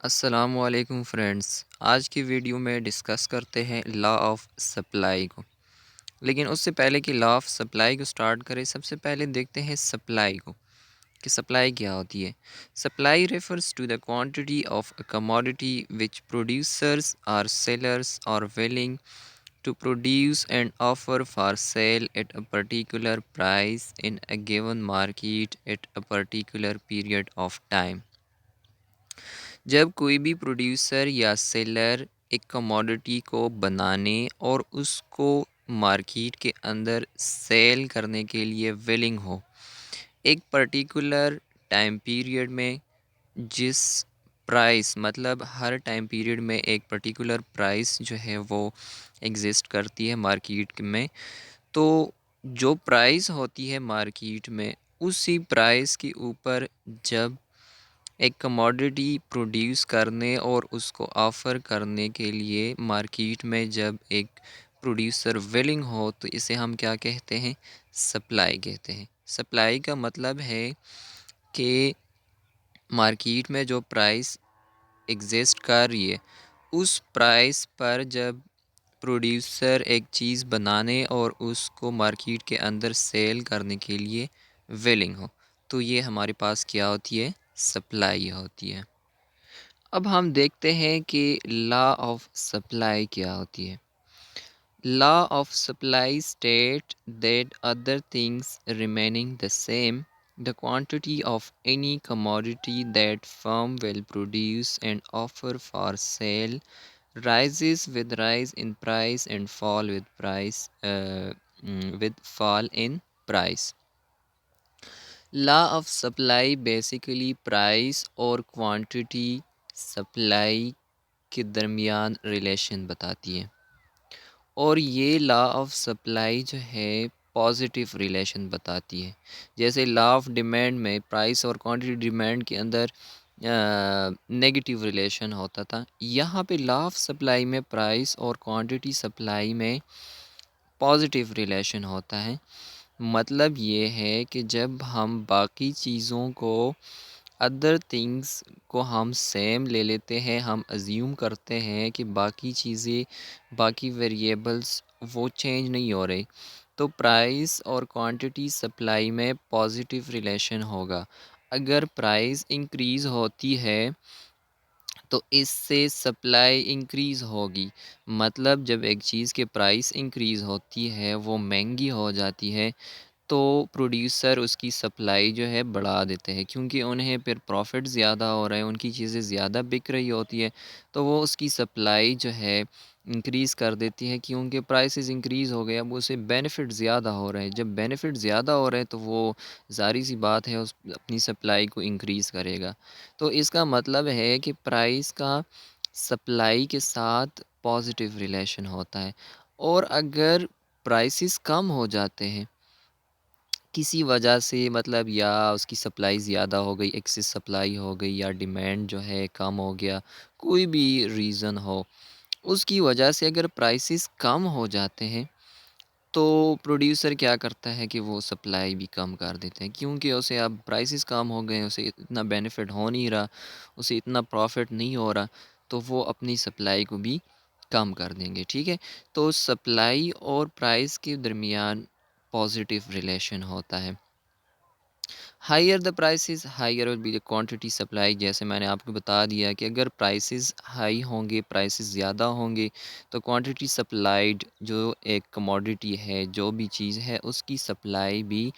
अस्सलामुअलैकुम फ्रेंड्स। आज की वीडियो में डिस्कस करते हैं लॉ ऑफ सप्लाई को। लेकिन उससे पहले कि लॉ ऑफ सप्लाई को स्टार्ट करें, सबसे पहले देखते हैं सप्लाई को कि सप्लाई क्या होती है। Supply refers to the quantity of a commodity which producers or sellers are willing to produce and offer for sale at a particular price in a given market at a particular period of time. जब कोई भी producer या seller एक commodity को बनाने और उसको market के अंदर सेल करने के लिए विलिंग हो, एक पर्टिकुलर टाइम पीरियड में, जिस प्राइस मतलब हर टाइम पीरियड में एक पर्टिकुलर प्राइस जो है वो एग्जिस्ट करती है मार्केट में। तो जो प्राइस होती है मार्केट में, उसी प्राइस के ऊपर जब एक कमोडिटी प्रोड्यूस करने और उसको ऑफ़र करने के लिए मार्केट में जब एक प्रोड्यूसर विलिंग हो, तो इसे हम क्या कहते हैं? सप्लाई कहते हैं। सप्लाई का मतलब है कि मार्केट में जो प्राइस एग्जिस्ट कर रही है, उस प्राइस पर जब प्रोड्यूसर एक चीज़ बनाने और उसको मार्केट के अंदर सेल करने के लिए विलिंग हो, तो ये हमारे पास क्या होती है? सप्लाई होती है। अब हम देखते हैं कि लॉ ऑफ सप्लाई क्या होती है। Law of supply state that other things remaining the same, the quantity of any commodity that firm will produce and offer for sale rises with rise in price and fall with fall in price. Law of supply basically price और quantity supply के दरमियान relation बताती है। और ये law of supply जो है positive relation बताती है। जैसे लॉ ऑफ डिमांड में प्राइस और क्वांटिटी डिमांड के अंदर नेगेटिव रिलेशन होता था, यहाँ पे लॉ ऑफ सप्लाई में प्राइस और क्वांटिटी सप्लाई में पॉजिटिव रिलेशन होता है। मतलब ये है कि जब हम बाकी चीज़ों को, अदर थिंग्स को हम सेम ले लेते हैं, हम अज्यूम करते हैं कि बाकी चीज़ें, बाकी वेरिएबल्स वो चेंज नहीं हो रहे, तो प्राइस और क्वांटिटी सप्लाई में पॉजिटिव रिलेशन होगा। अगर प्राइस इंक्रीज़ होती है तो इससे सप्लाई इंक्रीज़ होगी। मतलब जब एक चीज़ के प्राइस इंक्रीज़ होती है, वो महंगी हो जाती है, तो प्रोड्यूसर उसकी सप्लाई जो है बढ़ा देते हैं, क्योंकि उन्हें फिर प्रॉफिट ज़्यादा हो रहा है, उनकी चीज़ें ज़्यादा बिक रही होती है, तो वो उसकी सप्लाई जो है इंक्रीज़ कर देती है, क्योंकि प्राइसेस इंक्रीज़ हो गए, अब उसे बेनिफिट ज़्यादा हो रहे हैं। जब बेनिफिट ज़्यादा हो रहे हैं तो वो ज़ाहिर सी बात है उस अपनी सप्लाई को इंक्रीज़ करेगा। तो इसका मतलब है कि प्राइस का सप्लाई के साथ पॉजिटिव रिलेशन होता है। और अगर प्राइसेस कम हो जाते हैं किसी वजह से, मतलब या उसकी सप्लाई ज़्यादा हो गई, एक्सेस सप्लाई हो गई, या डिमांड जो है कम हो गया, कोई भी रीज़न हो, उसकी वजह से अगर प्राइसेस कम हो जाते हैं, तो प्रोड्यूसर क्या करता है कि वो सप्लाई भी कम कर देते हैं, क्योंकि उसे अब प्राइसेस कम हो गए, उसे इतना बेनिफिट हो नहीं रहा, उसे इतना प्रॉफिट नहीं हो रहा, तो वो अपनी सप्लाई को भी कम कर देंगे। ठीक है, तो सप्लाई और प्राइस के दरमियान पॉजिटिव रिलेशन होता है। Higher the prices higher will be the quantity supply. जैसे मैंने आपको बता दिया कि अगर प्राइसेस हाई होंगे, प्राइसेस ज़्यादा होंगे, तो क्वांटिटी सप्लाइड, जो एक कमोडिटी है, जो भी चीज़ है, उसकी सप्लाई भी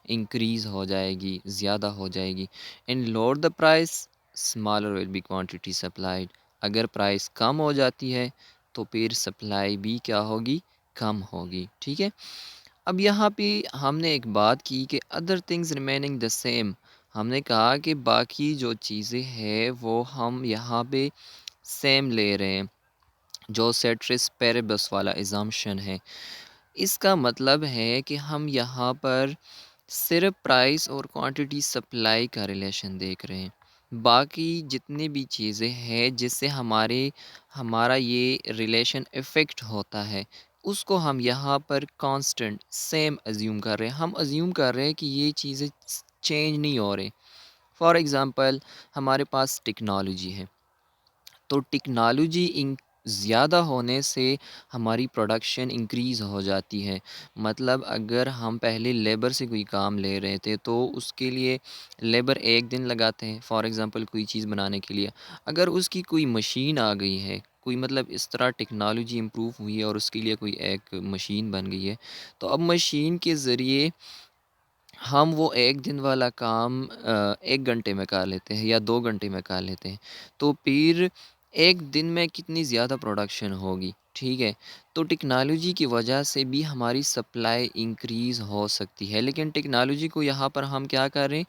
इंक्रीज़ हो जाएगी, ज़्यादा हो जाएगी। And lower the price smaller will be quantity supplied. अगर प्राइस कम हो जाती है तो फिर सप्लाई भी क्या होगी? कम होगी। ठीक है, अब यहाँ पे हमने एक बात की कि other things remaining the same. हमने कहा कि बाकी जो चीज़ें हैं वो हम यहाँ पे सेम ले रहे हैं, जो सेट्रिस पेरेबस वाला इज़म्पशन है। इसका मतलब है कि हम यहाँ पर सिर्फ प्राइस और क्वांटिटी सप्लाई का रिलेशन देख रहे हैं। बाकी जितनी भी चीज़ें हैं जिससे हमारा ये रिलेशन इफ़ेक्ट होता है, उसको हम यहाँ पर कांस्टेंट सेम अज्यूम कर रहे हैं। हम अज्यूम कर रहे हैं कि ये चीज़ें चेंज नहीं हो रही। फॉर एग्ज़ाम्पल, हमारे पास टेक्नोलॉजी है, तो टेक्नोलॉजी ज़्यादा होने से हमारी प्रोडक्शन इंक्रीज़ हो जाती है। मतलब अगर हम पहले लेबर से कोई काम ले रहे थे तो उसके लिए लेबर 1 दिन लगाते हैं फॉर एग्ज़ाम्पल कोई चीज़ बनाने के लिए। अगर उसकी कोई मशीन आ गई है, कोई मतलब इस तरह टेक्नोलॉजी इम्प्रूव हुई है और उसके लिए कोई एक मशीन बन गई है, तो अब मशीन के ज़रिए हम वो 1 दिन वाला काम 1 घंटे में कर लेते हैं या 2 घंटे में कर लेते हैं। तो फिर 1 दिन में कितनी ज़्यादा प्रोडक्शन होगी, ठीक है? तो टेक्नोलॉजी की वजह से भी हमारी सप्लाई इंक्रीज़ हो सकती है। लेकिन टेक्नोलॉजी को यहाँ पर हम क्या कर रहे हैं,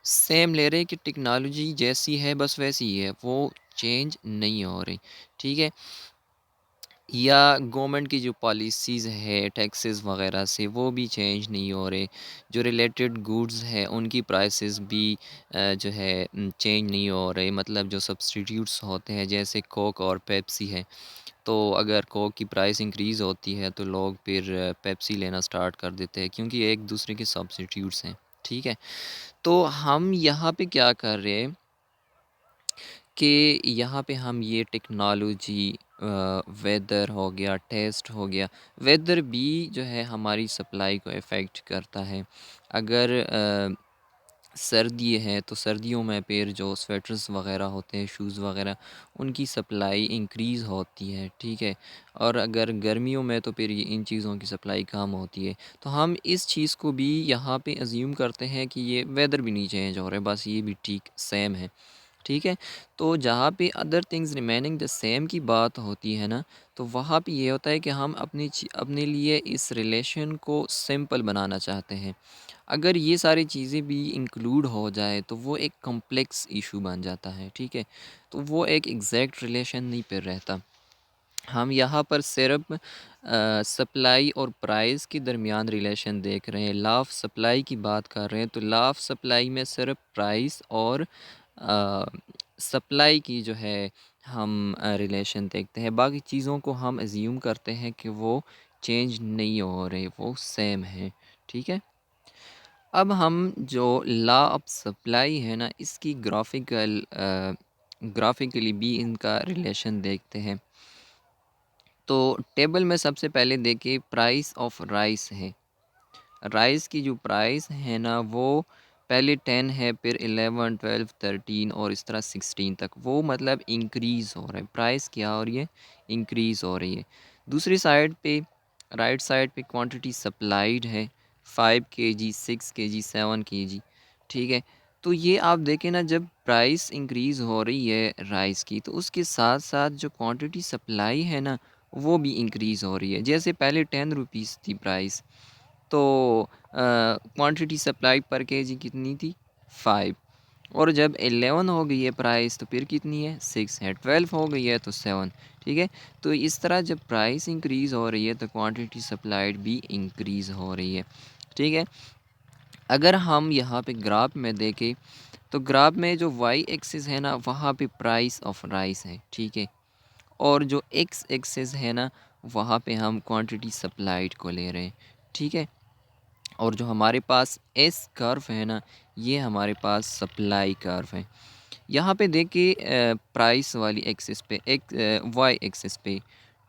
सेम ले रहे हैं कि टेक्नोलॉजी जैसी है बस वैसी ही है, वो चेंज नहीं हो रही, ठीक है? या गवर्नमेंट की जो पॉलिसीज़ है टैक्सेस वगैरह से वो भी चेंज नहीं हो रहे। जो रिलेटेड गुड्स है उनकी प्राइसेस भी जो है चेंज नहीं हो रहे। मतलब जो सब्स्टिट्यूट्स होते हैं जैसे कोक और पेप्सी है, तो अगर कोक की प्राइस इंक्रीज़ होती है तो लोग फिर पेप्सी लेना स्टार्ट कर देते हैं क्योंकि एक दूसरे के सब्स्टिट्यूट्स हैं, ठीक है? तो हम यहाँ पे क्या कर रहे हैं कि यहाँ पे हम ये टेक्नोलॉजी वेदर हो गया, टेस्ट हो गया, वेदर भी जो है हमारी सप्लाई को इफ़ेक्ट करता है। अगर सर्दी है तो सर्दियों में फिर जो स्वेटर्स वगैरह होते हैं, शूज़ वगैरह, उनकी सप्लाई इंक्रीज़ होती है, ठीक है? और अगर गर्मियों में तो फिर ये इन चीज़ों की सप्लाई कम होती है। तो हम इस चीज़ को भी यहाँ पे अज़्यूम करते हैं कि ये वेदर भी नहीं चेंज हो रहा है, बस ये भी ठीक सेम है। ठीक है? तो जहाँ पे other things remaining the same की बात होती है ना, तो वहाँ पे ये होता है कि हम अपने लिए इस रिलेशन को सिंपल बनाना चाहते हैं। अगर ये सारी चीज़ें भी इंक्लूड हो जाए तो वो एक कॉम्प्लेक्स इशू बन जाता है, ठीक है? तो वो एक एग्जैक्ट रिलेशन नहीं फिर रहता। हम यहाँ पर सिर्फ सप्लाई और प्राइस के दरमियान रिलेशन देख रहे हैं। लॉ ऑफ सप्लाई की बात कर रहे हैं तो लॉ ऑफ सप्लाई में सिर्फ प्राइस और सप्लाई की जो है हम रिलेशन देखते हैं। बाकी चीज़ों को हम अज्यूम करते हैं कि वो चेंज नहीं हो रहे, वो सेम है, ठीक है? अब हम जो लॉ ऑफ सप्लाई है ना, इसकी ग्राफिकली भी इनका रिलेशन देखते हैं। तो टेबल में सबसे पहले देखिए प्राइस ऑफ राइस है। राइस की जो प्राइस है ना वो पहले 10 है, फिर 11, 12, 13 और इस तरह 16 तक, वो मतलब इंक्रीज़ हो रहा है। प्राइस क्या हो रही है? इंक्रीज़ हो रही है। दूसरी साइड पे राइट साइड पे क्वांटिटी सप्लाइड है 5 केजी, 6 केजी, 7 केजी, ठीक है? तो ये आप देखें ना, जब प्राइस इंक्रीज़ हो रही है राइस की तो उसके साथ साथ जो क्वांटिटी सप्लाई है ना वो भी इंक्रीज़ हो रही है। जैसे पहले 10 रुपीज़ थी प्राइस, तो क्वांटिटी सप्लाई पर केजी कितनी थी? 5। और जब 11 हो गई है प्राइस तो फिर कितनी है? 6 है। 12 हो गई है तो 7, ठीक है? तो इस तरह जब प्राइस इंक्रीज़ हो रही है तो क्वांटिटी सप्लाइड भी इंक्रीज़ हो रही है, ठीक है? अगर हम यहाँ पे ग्राफ में देखें तो ग्राफ में जो वाई एक्सिस है ना वहाँ पे प्राइस ऑफ राइस है, ठीक है? और जो एक्स एक्सिस है ना वहाँ पे हम क्वांटिटी सप्लाइड को ले रहे हैं, ठीक है? और जो हमारे पास एस कर्व है ना, ये हमारे पास सप्लाई कर्व है। यहाँ पे देखिए प्राइस वाली एक्सिस पे एक वाई एक्सिस पे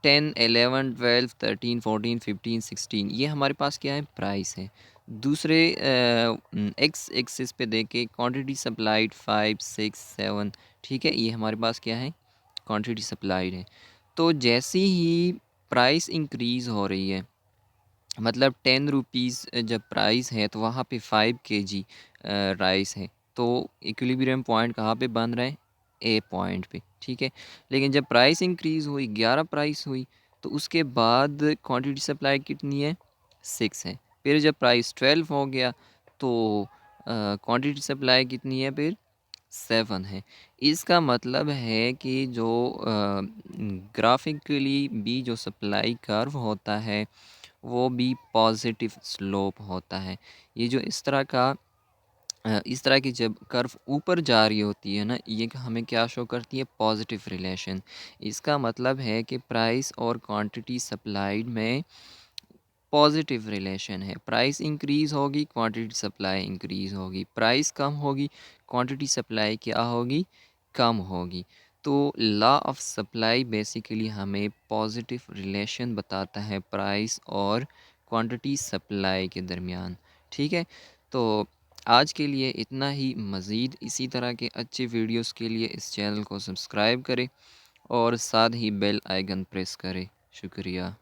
10, 11, 12, 13, 14, 15, 16 ये हमारे पास क्या है? प्राइस है। दूसरे एक्स एक्सिस पे देखिए क्वांटिटी सप्लाइड 5, 6, 7, ठीक है? ये हमारे पास क्या है? क्वांटिटी सप्लाइड है। तो जैसे ही प्राइस इंक्रीज़ हो रही है, मतलब 10 रुपीज़ जब प्राइस है तो वहाँ पे 5 केजी राइस है, तो इक्विलिब्रियम पॉइंट कहाँ पे बन रहा है? ए पॉइंट पे, ठीक है? लेकिन जब प्राइस इंक्रीज़ हुई, 11 प्राइस हुई, तो उसके बाद क्वांटिटी सप्लाई कितनी है? 6 है। फिर जब प्राइस 12 हो गया तो क्वांटिटी सप्लाई कितनी है फिर? 7 है। इसका मतलब है कि जो ग्राफिकली भी जो सप्लाई कर्व होता है वो भी पॉजिटिव स्लोप होता है। ये जो इस तरह की जब कर्व ऊपर जा रही होती है ना, ये हमें क्या शो करती है? Positive relation. इसका मतलब है कि प्राइस और क्वांटिटी सप्लाइड में पॉजिटिव रिलेशन है। प्राइस इंक्रीज़ होगी, क्वांटिटी सप्लाई इंक्रीज़ होगी। प्राइस कम होगी, क्वांटिटी सप्लाई क्या होगी? कम होगी। तो लॉ ऑफ सप्लाई बेसिकली हमें पॉजिटिव रिलेशन बताता है प्राइस और क्वांटिटी सप्लाई के दरमियान। ठीक है, तो आज के लिए इतना ही। मज़ीद इसी तरह के अच्छे वीडियोस के लिए इस चैनल को सब्सक्राइब करें और साथ ही बेल आइकन प्रेस करें। शुक्रिया।